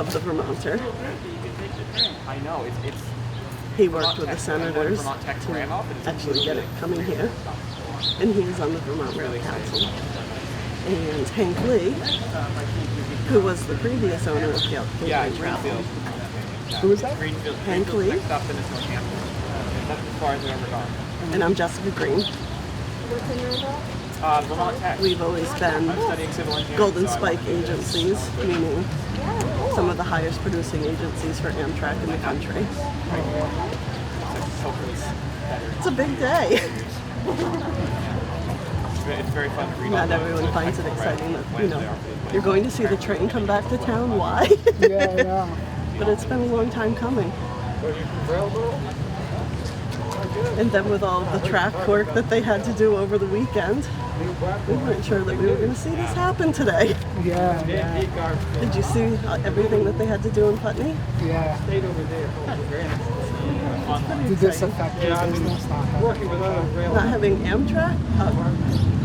of the Vermonter. I know, it's He worked with the senators Vermont Tech ran off and to actually get it coming here. And he is on the Vermont Rail Council. And Hank Lee, who was the previous owner of Gateway Travel. Who was that? Greenfield. Hank Lee. Next up, then it's Northampton. That's as far as I've ever gone. And I'm Jessica Green. Vermont Tech. We've always been I'm studying civil engineering. Golden Spike agencies, meaning some of the highest producing agencies for Amtrak in the country. It's a big day. It's very fun to read. Not everyone finds it exciting that, you're going to see the train come back to town. Why? Yeah. But it's been a long time coming. And then with all the track work that they had to do over the weekend, we weren't sure that we were going to see this happen today. Yeah. Did you see everything that they had to do in Putney? Yeah. Pretty Did this exciting. affect your business? Not having Amtrak?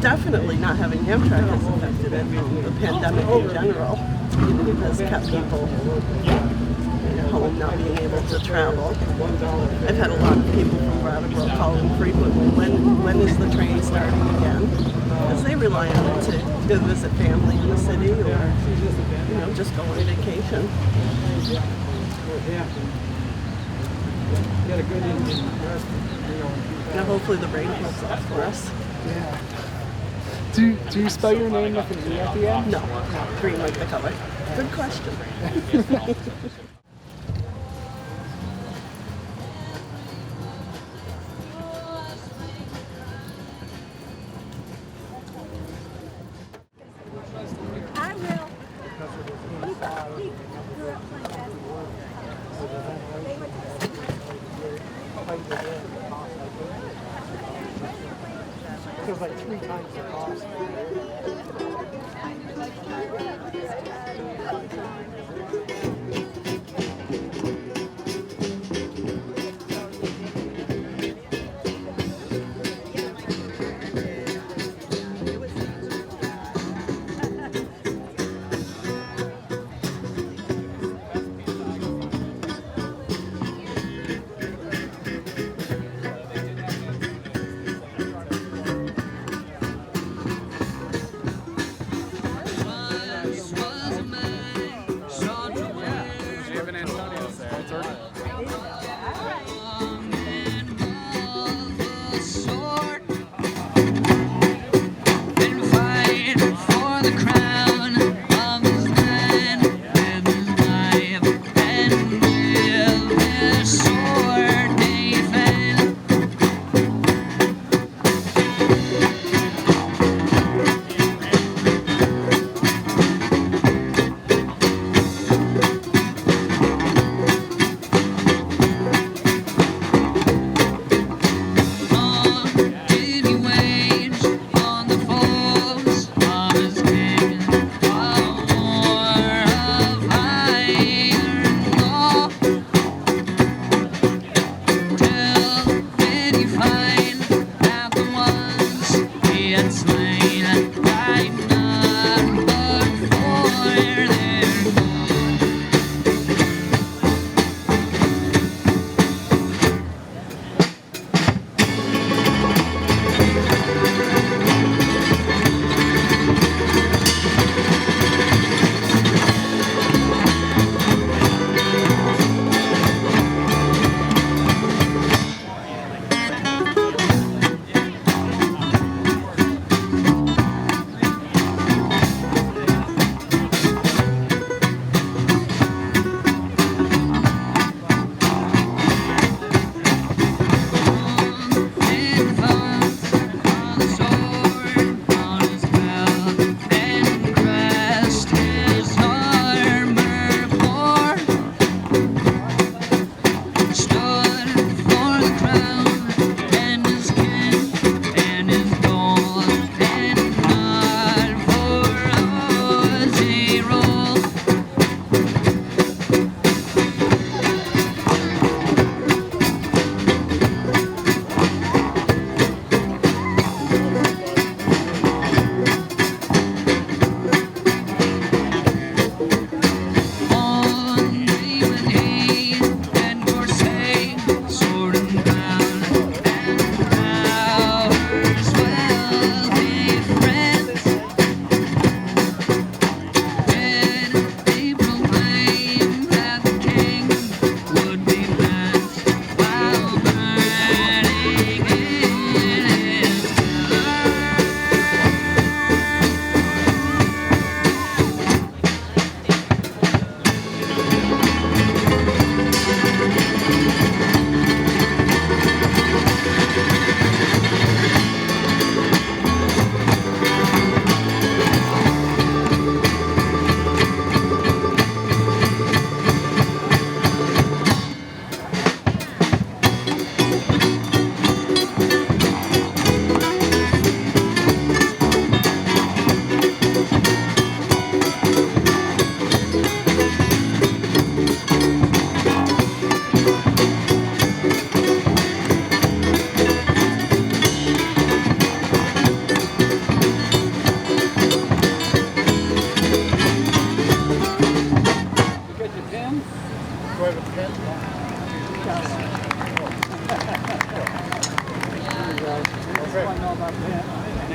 Definitely not having Amtrak has affected it. The pandemic in general has kept people home, not being able to travel. I've had a lot of people from Brattleboro calling frequently, when is the train starting again? Because they rely on it to go visit family in the city or, just go on vacation. Now hopefully the rain holds off for us. Yeah. Do you spell your name with an E at the end? No, green like the color. Good question. I will. He grew up playing basketball. They went to It was like 3 times the cost.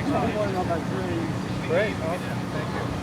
Great. Awesome. Thank you.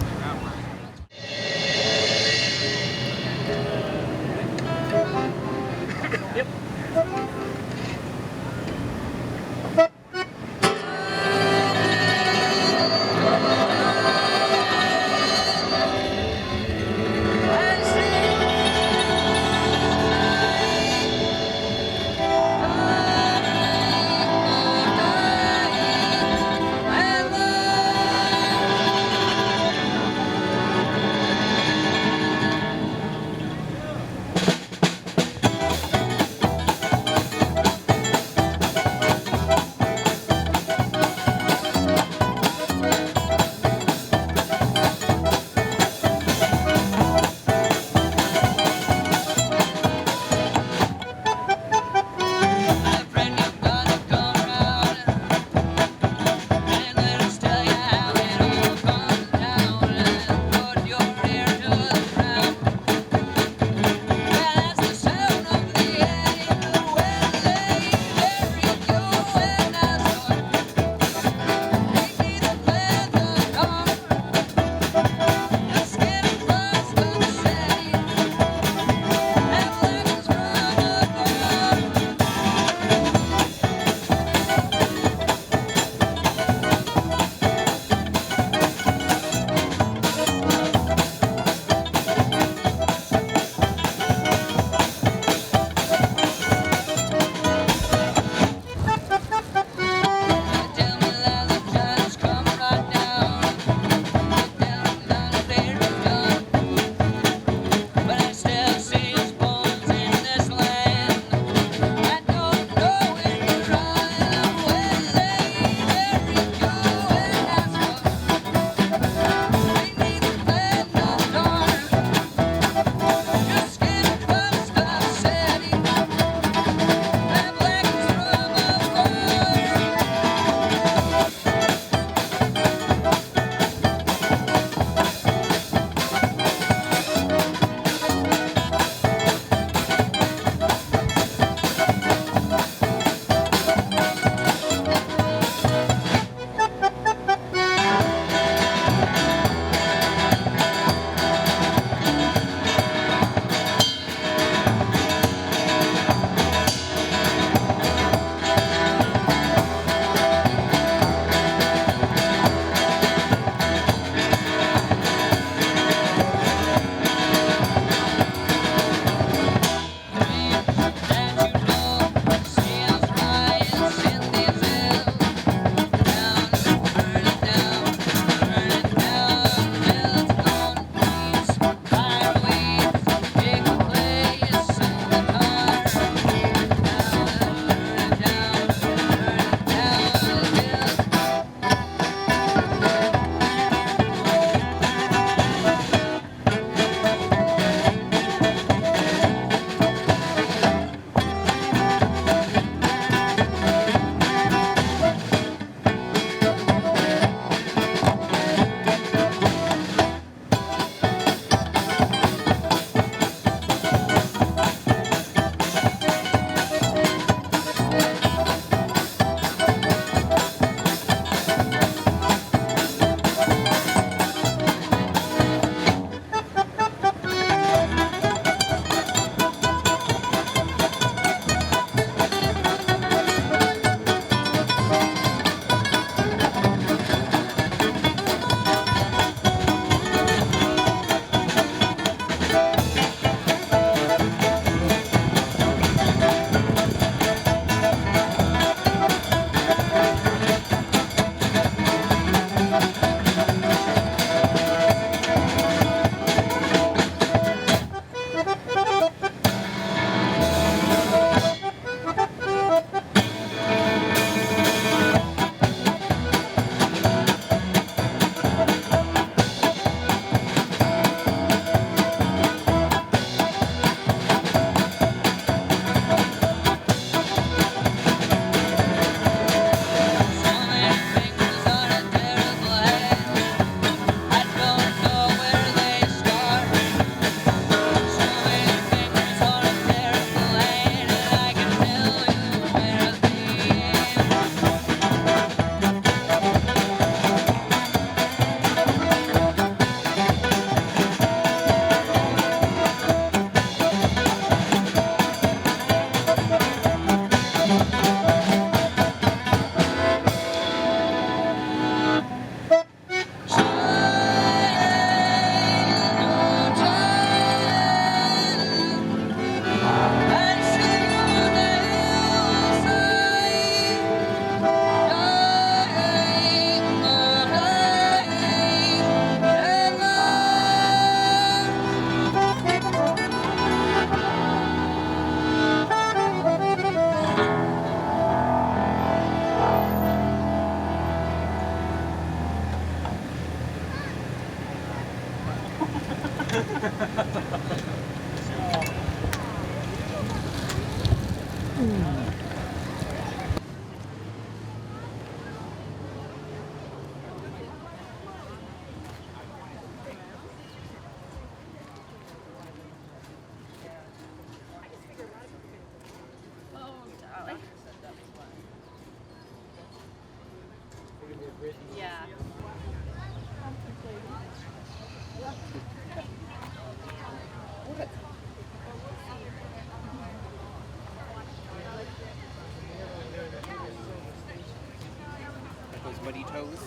Muddy Toes.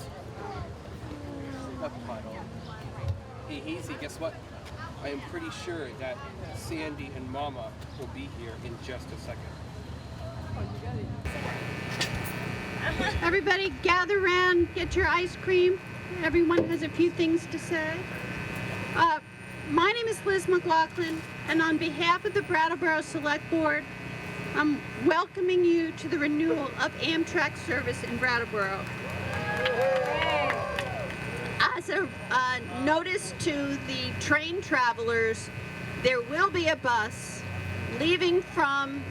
Up puddle. Hey Hazy, guess what? I am pretty sure that Sandy and Mama will be here in just a second. Everybody gather around, get your ice cream. Everyone has a few things to say. My name is Liz McLaughlin, and on behalf of the Brattleboro Select Board, I'm welcoming you to the renewal of Amtrak service in Brattleboro. As a notice to the train travelers, there will be a bus leaving from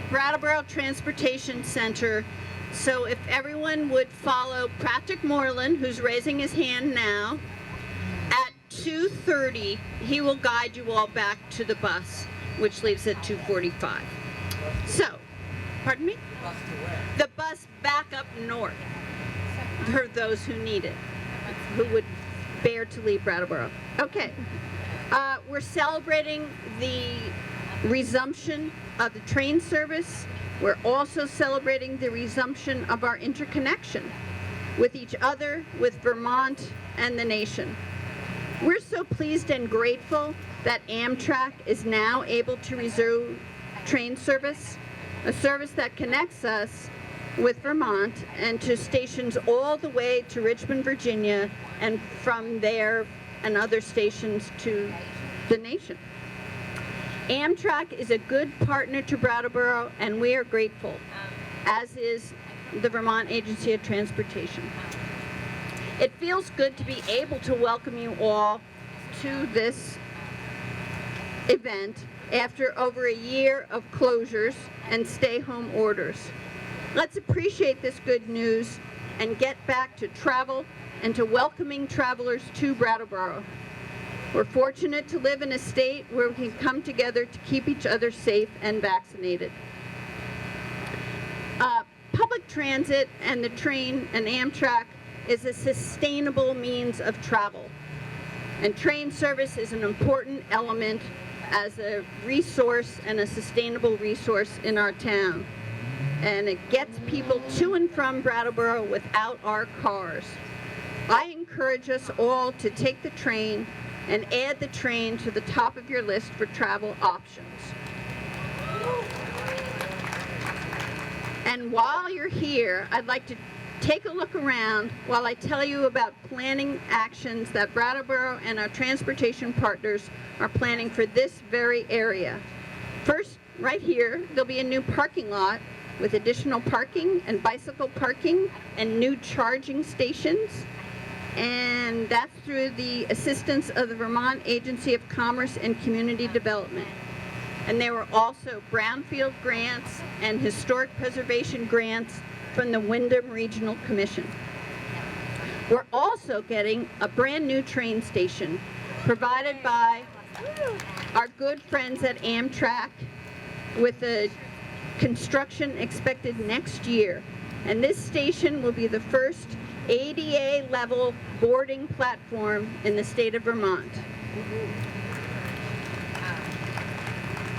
Brattleboro Transportation Center. So if everyone would follow Patrick Moreland, who's raising his hand now, at 2:30, he will guide you all back to the bus, which leaves at 2:45. So, pardon me? The bus back up north for those who need it, who would bear to leave Brattleboro. Okay, we're celebrating the resumption of the train service. We're also celebrating the resumption of our interconnection with each other, with Vermont, and the nation. We're so pleased and grateful that Amtrak is now able to resume train service, a service that connects us with Vermont and to stations all the way to Richmond, Virginia, and from there and other stations to the nation. Amtrak is a good partner to Brattleboro, and we are grateful, as is the Vermont Agency of Transportation. It feels good to be able to welcome you all to this event after over a year of closures and stay-home orders. Let's appreciate this good news and get back to travel and to welcoming travelers to Brattleboro. We're fortunate to live in a state where we can come together to keep each other safe and vaccinated. Public transit and the train and Amtrak is a sustainable means of travel. And train service is an important element as a resource and a sustainable resource in our town. And it gets people to and from Brattleboro without our cars. I encourage us all to take the train and add the train to the top of your list for travel options. And while you're here, I'd like to take a look around while I tell you about planning actions that Brattleboro and our transportation partners are planning for this very area. First, right here, there'll be a new parking lot with additional parking and bicycle parking and new charging stations. And that's through the assistance of the Vermont Agency of Commerce and Community Development. And there were also brownfield grants and historic preservation grants from the Wyndham Regional Commission. We're also getting a brand new train station provided by our good friends at Amtrak with the construction expected next year. And this station will be the first ADA level boarding platform in the state of Vermont.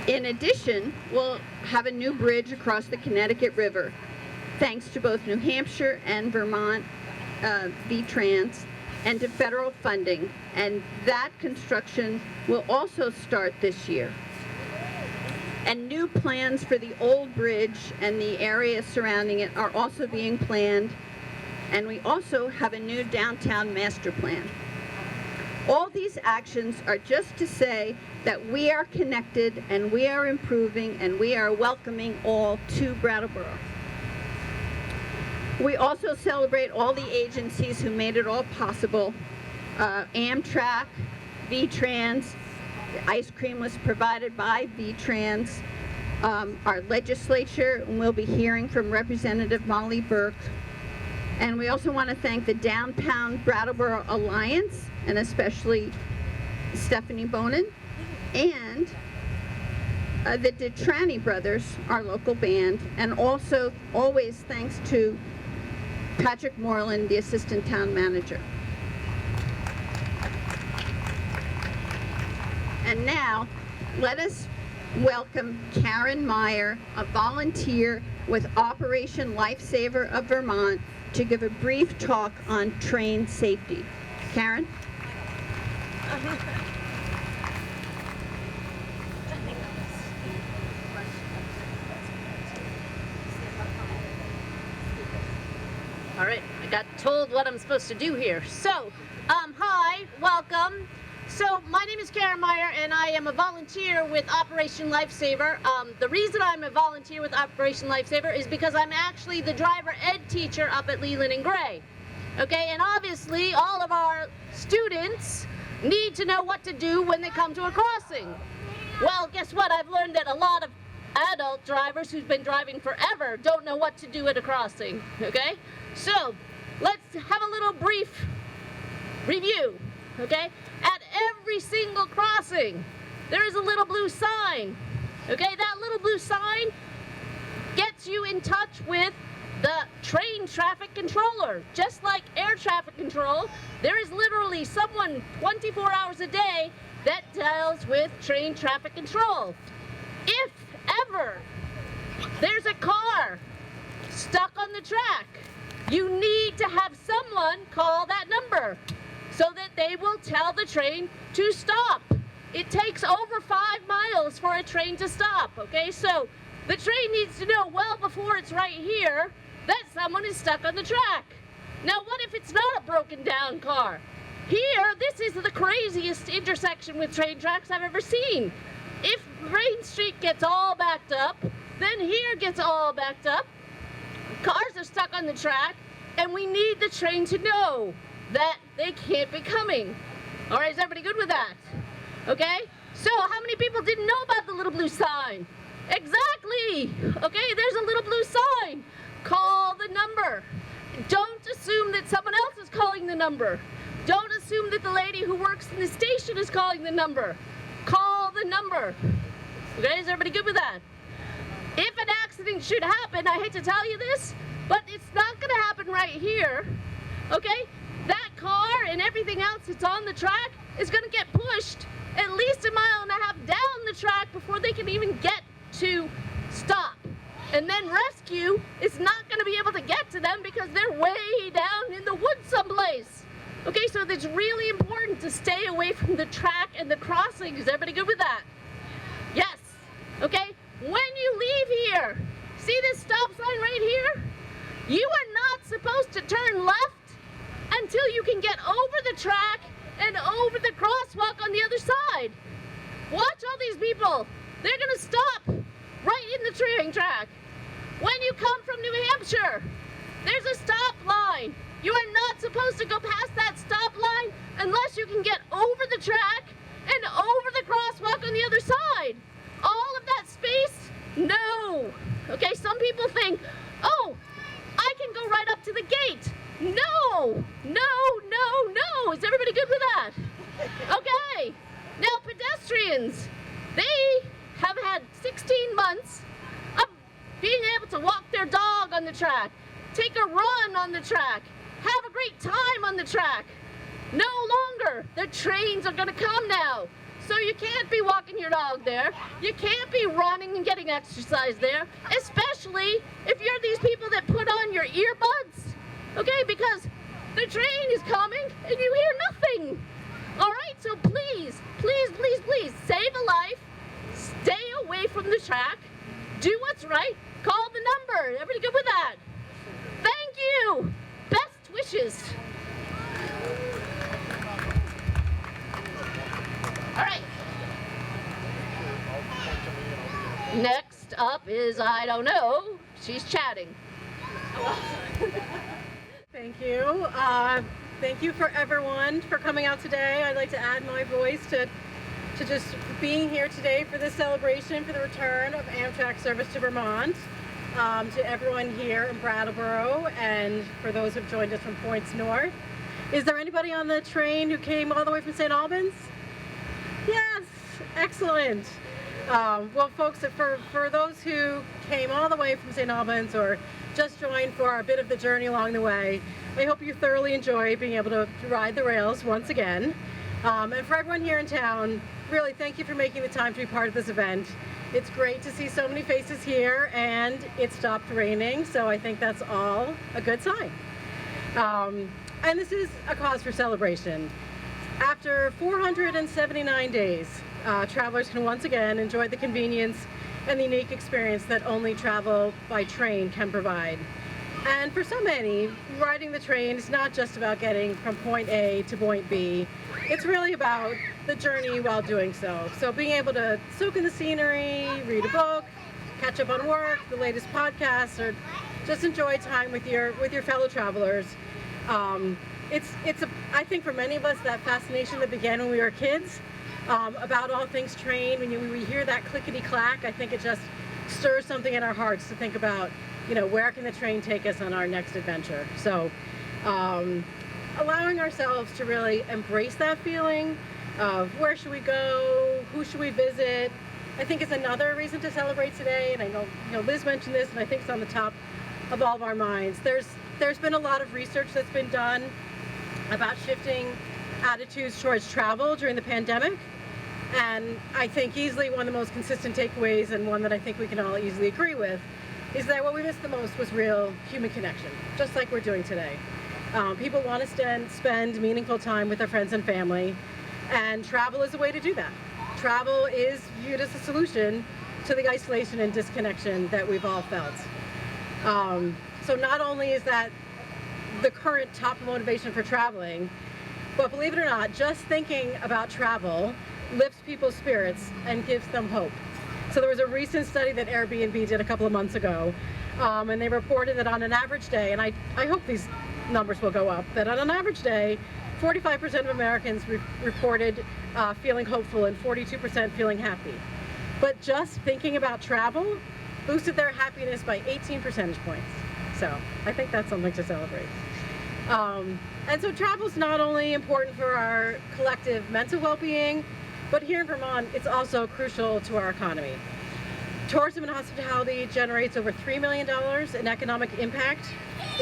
In addition, we'll have a new bridge across the Connecticut River, thanks to both New Hampshire and Vermont VTrans and to federal funding. And that construction will also start this year. And new plans for the old bridge and the area surrounding it are also being planned. And we also have a new downtown master plan. All these actions are just to say that we are connected and we are improving and we are welcoming all to Brattleboro. We also celebrate all the agencies who made it all possible. Amtrak, VTrans, the ice cream was provided by VTrans. Our legislature, and we'll be hearing from Representative Molly Burke. And we also want to thank the Downtown Brattleboro Alliance, and especially Stephanie Bonin, and the DeTrani Brothers, our local band, and also always thanks to Patrick Moreland, the Assistant Town Manager. And now, let us welcome Karen Meyer, a volunteer with Operation Lifesaver of Vermont to give a brief talk on train safety. Karen? All right, I got told what I'm supposed to do here. So, hi, welcome. So, my name is Karen Meyer, and I am a volunteer with Operation Lifesaver. The reason I'm a volunteer with Operation Lifesaver is because I'm actually the driver ed teacher up at Leland and Gray. Okay, and obviously all of our students need to know what to do when they come to a crossing. Well, guess what? I've learned that a lot of adult drivers who've been driving forever don't know what to do at a crossing, okay? So, let's have a little brief review, okay? At every single crossing, there is a little blue sign, okay? That little blue sign gets you in touch with the train traffic controller. Just like air traffic control, there is literally someone 24 hours a day that deals with train traffic control. If ever there's a car stuck on the track, you need to have someone call that number so that they will tell the train to stop. It takes over 5 miles for a train to stop, okay? So the train needs to know well before it's right here that someone is stuck on the track. Now what if it's not a broken down car? Here, this is the craziest intersection with train tracks I've ever seen. If Main Street gets all backed up, then here gets all backed up, cars are stuck on the track, and we need the train to know that they can't be coming. All right, is everybody good with that? Okay, so how many people didn't know about the little blue sign? Exactly, okay, there's a little blue sign. Call the number. Don't assume that someone else is calling the number. Don't assume that the lady who works in the station is calling the number. Call the number. Okay, is everybody good with that? If an accident should happen, I hate to tell you this, but it's not going to happen right here. Okay? That car and everything else that's on the track is going to get pushed at least 1.5 miles down the track before they can even get to stop. And then rescue is not going to be able to get to them because they're way down in the woods someplace. Okay, so it's really important to stay away from the track and the crossing. Is everybody good with that? Yes. Okay, when you leave here, see this stop sign right here? You are not supposed to turn left until you can get over the track and over the crosswalk on the other side. Watch all these people. They're going to stop right in the train track. When you come from New Hampshire, there's a stop line. You are not supposed to go past that stop line unless you can get over the track and over the crosswalk on the other side. All of that space? No. Okay, some people think, oh, I can go right up to the gate. No, no, no, no. Is everybody good with that? Okay. Now pedestrians, they have had 16 months of being able to walk their dog on the track, take a run on the track, have a great time on the track. No longer. The trains are going to come now. So you can't be walking your dog there. You can't be running and getting exercise there, especially if you're these people that put on your earbuds, okay, because the train is coming and you hear nothing. All right, so please, please, please, please, save a life, stay away from the track, do what's right, call the number. Everybody good with that? Thank you. Best wishes. All right. Next up is, I don't know, she's chatting. Thank you. Thank you for everyone for coming out today. I'd like to add my voice to just being here today for this celebration for the return of Amtrak service to Vermont. To everyone here in Brattleboro and for those who've joined us from points north. Is there anybody on the train who came all the way from St. Albans? Yes, excellent. Well, folks, for those who came all the way from St. Albans or just joined for a bit of the journey along the way, I hope you thoroughly enjoy being able to ride the rails once again. And for everyone here in town, really thank you for making the time to be part of this event. It's great to see so many faces here, and it stopped raining, so I think that's all a good sign. And this is a cause for celebration. After 479 days, travelers can once again enjoy the convenience and the unique experience that only travel by train can provide. And for so many, riding the train is not just about getting from point A to point B. It's really about the journey while doing so. So being able to soak in the scenery, read a book, catch up on work, the latest podcasts, or just enjoy time with your fellow travelers. I think for many of us, that fascination that began when we were kids, about all things train. When we hear that clickety-clack, I think it just stirs something in our hearts to think about, where can the train take us on our next adventure. So allowing ourselves to really embrace that feeling of where should we go, who should we visit, I think is another reason to celebrate today. And I know, Liz mentioned this, and I think it's on the top of all of our minds. There's been a lot of research that's been done about shifting attitudes towards travel during the pandemic. And I think easily one of the most consistent takeaways, and one that I think we can all easily agree with, is that what we missed the most was real human connection, just like we're doing today. People want to spend meaningful time with their friends and family, and travel is a way to do that. Travel is viewed as a solution to the isolation and disconnection that we've all felt. So not only is that the current top motivation for traveling, but believe it or not, just thinking about travel lifts people's spirits and gives them hope. So there was a recent study that Airbnb did a couple of months ago, and they reported that on an average day, and I hope these numbers will go up, that on an average day, 45% of Americans reported feeling hopeful and 42% feeling happy. But just thinking about travel boosted their happiness by 18 percentage points. So I think that's something to celebrate. And so travel's not only important for our collective mental well-being, but here in Vermont, it's also crucial to our economy. Tourism and hospitality generates over $3 million in economic impact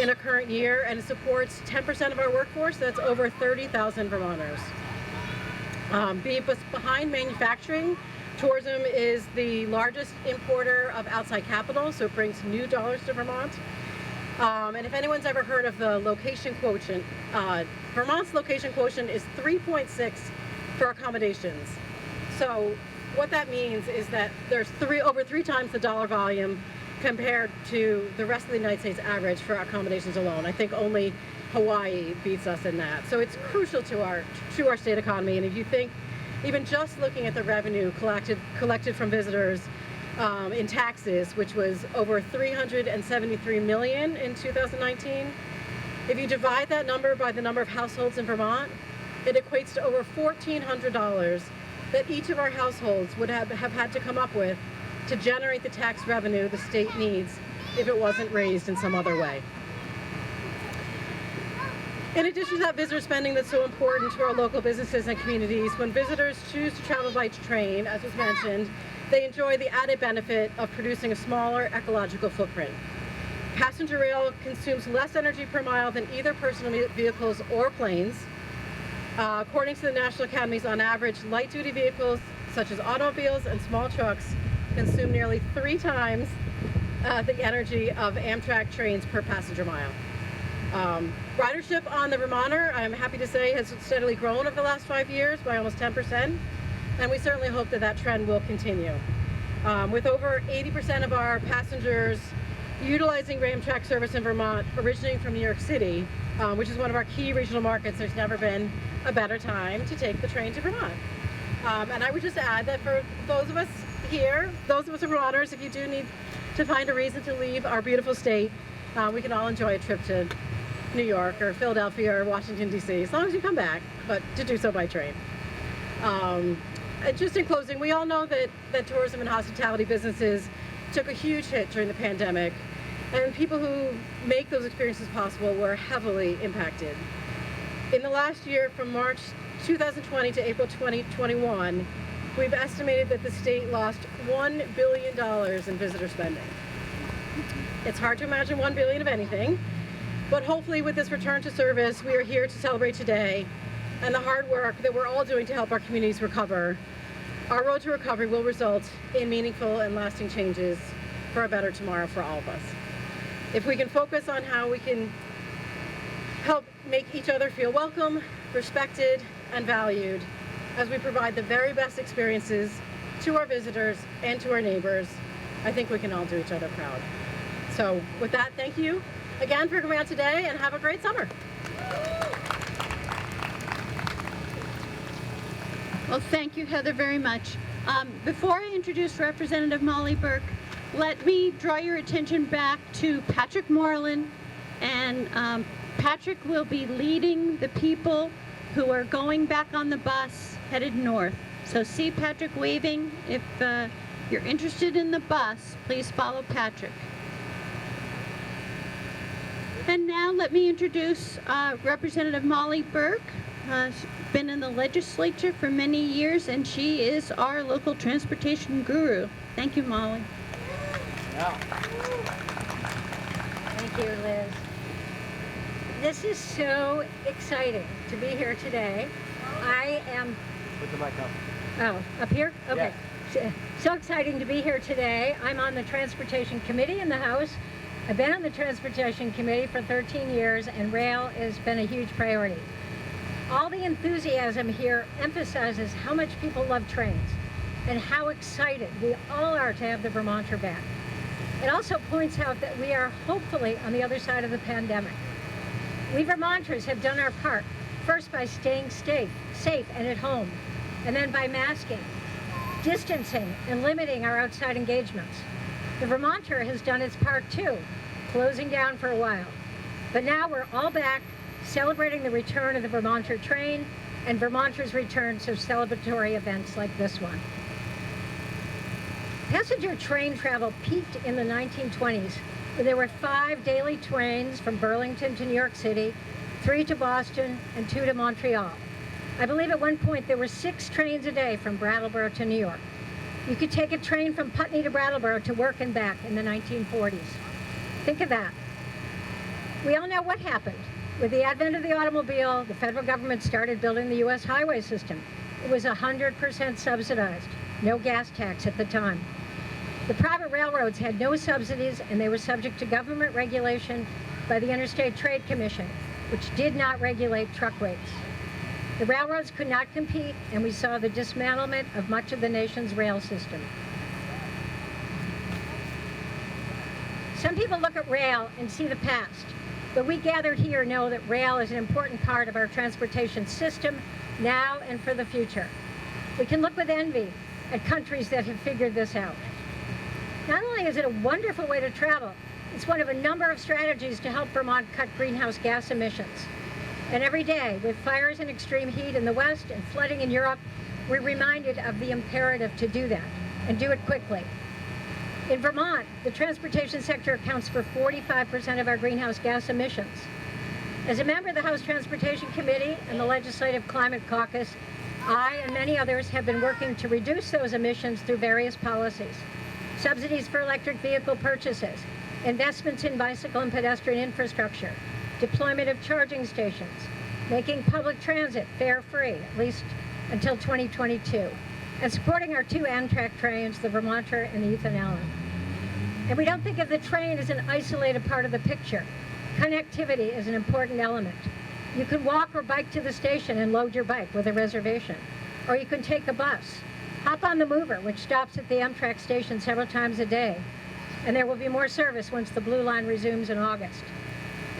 in a current year, and it supports 10% of our workforce. That's over 30,000 Vermonters. Behind manufacturing, tourism is the largest importer of outside capital, so it brings new dollars to Vermont. And if anyone's ever heard of the location quotient, Vermont's location quotient is 3.6 for accommodations. So what that means is that there's over three times the dollar volume compared to the rest of the United States average for accommodations alone. I think only Hawaii beats us in that. So it's crucial to our state economy. And if you think, even just looking at the revenue collected from visitors in taxes, which was over $373 million in 2019, if you divide that number by the number of households in Vermont, it equates to over $1,400 that each of our households would have had to come up with to generate the tax revenue the state needs if it wasn't raised in some other way. In addition to that visitor spending that's so important to our local businesses and communities, when visitors choose to travel by train, as was mentioned, they enjoy the added benefit of producing a smaller ecological footprint. Passenger rail consumes less energy per mile than either personal vehicles or planes. According to the National Academies, on average, light-duty vehicles such as automobiles and small trucks consume nearly 3 times the energy of Amtrak trains per passenger mile. Ridership on the Vermonter, I'm happy to say, has steadily grown over the last 5 years by almost 10%, and we certainly hope that that trend will continue. With over 80% of our passengers utilizing Amtrak service in Vermont originating from New York City, which is one of our key regional markets, there's never been a better time to take the train to Vermont. And I would just add that for those of us here, those of us Vermonters, if you do need to find a reason to leave our beautiful state, we can all enjoy a trip to New York or Philadelphia or Washington, D.C., as long as you come back, but to do so by train. Just in closing, we all know that tourism and hospitality businesses took a huge hit during the pandemic, and people who make those experiences possible were heavily impacted. In the last year, from March 2020 to April 2021, we've estimated that the state lost $1 billion in visitor spending. It's hard to imagine $1 billion of anything, but hopefully with this return to service, we are here to celebrate today and the hard work that we're all doing to help our communities recover. our road to recovery will result in meaningful and lasting changes for a better tomorrow for all of us. If we can focus on how we can help make each other feel welcome, respected, and valued as we provide the very best experiences to our visitors and to our neighbors, I think we can all do each other proud. So with that, thank you again for coming out today, and have a great summer. Well, thank you, Heather, very much. Before I introduce Representative Molly Burke, let me draw your attention back to Patrick Moreland. And Patrick will be leading the people who are going back on the bus headed north. So see Patrick waving. If you're interested in the bus, please follow Patrick. And now let me introduce Representative Molly Burke. She's been in the legislature for many years, and she is our local transportation guru. Thank you, Molly. Thank you, Liz. This is so exciting to be here today. I am... Put the mic up. Oh, up here? Okay. So exciting to be here today. I'm on the Transportation Committee in the House. I've been on the Transportation Committee for 13 years, and rail has been a huge priority. All the enthusiasm here emphasizes how much people love trains and how excited we all are to have the Vermonter back. It also points out that we are hopefully on the other side of the pandemic. We Vermonters have done our part, first by staying safe and at home, and then by masking, distancing, and limiting our outside engagements. The Vermonter has done its part too, closing down for a while. But now we're all back, celebrating the return of the Vermonter train and Vermonters' return to celebratory events like this one. Passenger train travel peaked in the 1920s, where there were 5 daily trains from Burlington to New York City, 3 to Boston, and 2 to Montreal. I believe at one point there were 6 trains a day from Brattleboro to New York. You could take a train from Putney to Brattleboro to work and back in the 1940s. Think of that. We all know what happened. With the advent of the automobile, the federal government started building the U.S. highway system. It was 100% subsidized, no gas tax at the time. The private railroads had no subsidies, and they were subject to government regulation by the Interstate Trade Commission, which did not regulate truck rates. The railroads could not compete, and we saw the dismantlement of much of the nation's rail system. Some people look at rail and see the past, but we gathered here know that rail is an important part of our transportation system now and for the future. We can look with envy at countries that have figured this out. Not only is it a wonderful way to travel, it's one of a number of strategies to help Vermont cut greenhouse gas emissions. And every day, with fires and extreme heat in the West and flooding in Europe, we're reminded of the imperative to do that, and do it quickly. In Vermont, the transportation sector accounts for 45% of our greenhouse gas emissions. As a member of the House Transportation Committee and the Legislative Climate Caucus, I and many others have been working to reduce those emissions through various policies. Subsidies for electric vehicle purchases, investments in bicycle and pedestrian infrastructure, deployment of charging stations, making public transit fare-free, at least until 2022, and supporting our 2 Amtrak trains, the Vermonter and the Ethan Allen. And we don't think of the train as an isolated part of the picture. Connectivity is an important element. You can walk or bike to the station and load your bike with a reservation, or you can take a bus. Hop on the Mover, which stops at the Amtrak station several times a day, and there will be more service once the Blue Line resumes in August.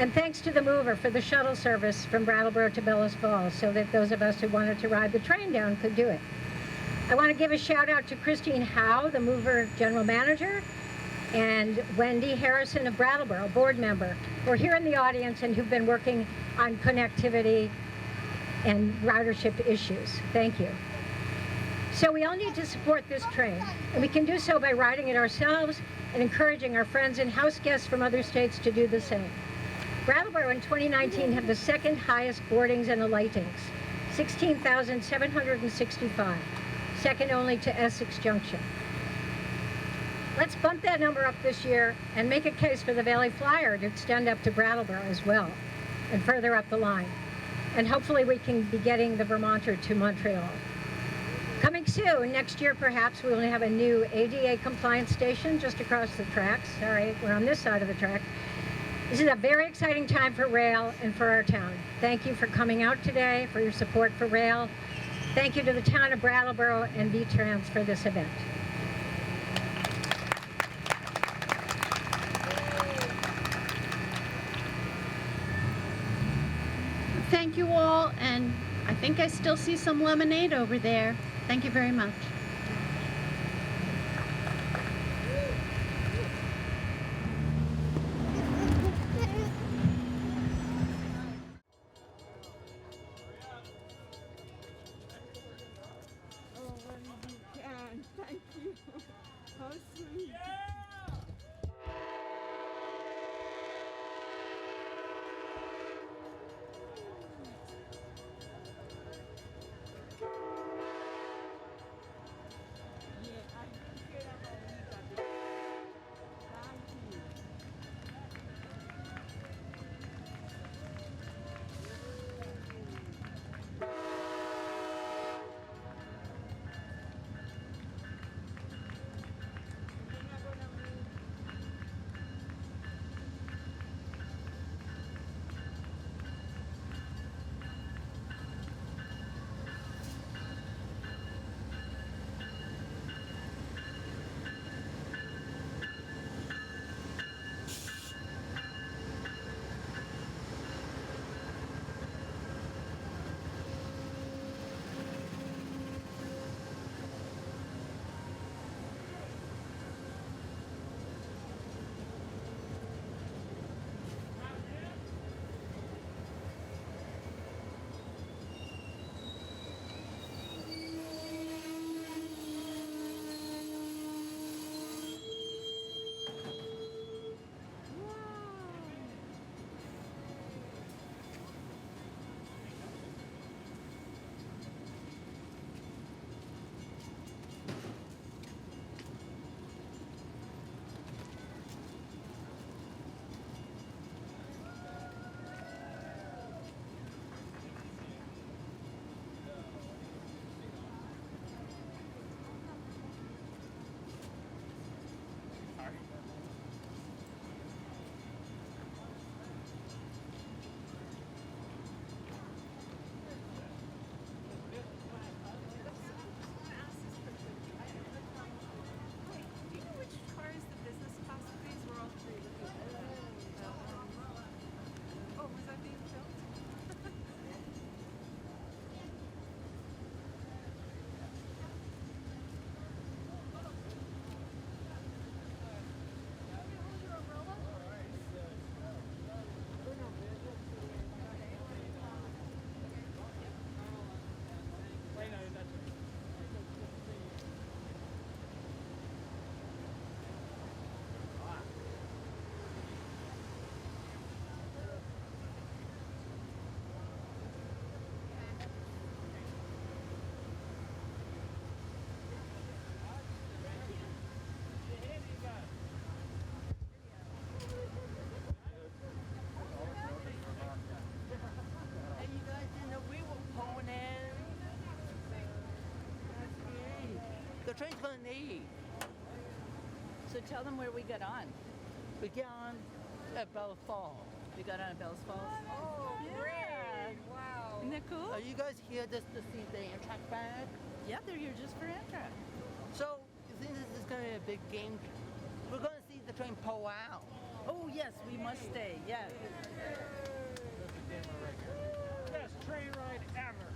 And thanks to the Mover for the shuttle service from Brattleboro to Bellows Falls, so that those of us who wanted to ride the train down could do it. I want to give a shout out to Christine Howe, the Mover General Manager, and Wendy Harrison of Brattleboro, board member, who are here in the audience and who've been working on connectivity and ridership issues. Thank you. So we all need to support this train, and we can do so by riding it ourselves and encouraging our friends and house guests from other states to do the same. Brattleboro in 2019 had the 2nd highest boardings and alightings, 16,765, second only to Essex Junction. Let's bump that number up this year and make a case for the Valley Flyer to extend up to Brattleboro as well, and further up the line. And hopefully we can be getting the Vermonter to Montreal. Coming soon, next year perhaps, we will have a new ADA compliance station just across the tracks. Sorry, we're on this side of the track. This is a very exciting time for rail and for our town. Thank you for coming out today, for your support for rail. Thank you to the town of Brattleboro and V-Trans for this event. Thank you all, and I think I still see some lemonade over there. Thank you very much. Thank you. How sweet. The train's gonna leave. So tell them where we got on. We get on at Bell Falls. We got on at Bells Falls. Oh, great. Wow. Isn't that cool? Are you guys here just to see the Amtrak bag? Yeah, they're here just for Amtrak. So, you think this is gonna be a big game? We're gonna see the train pull out. Oh yes, we must stay. Yes. Best train ride ever.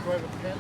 Do I have a pen?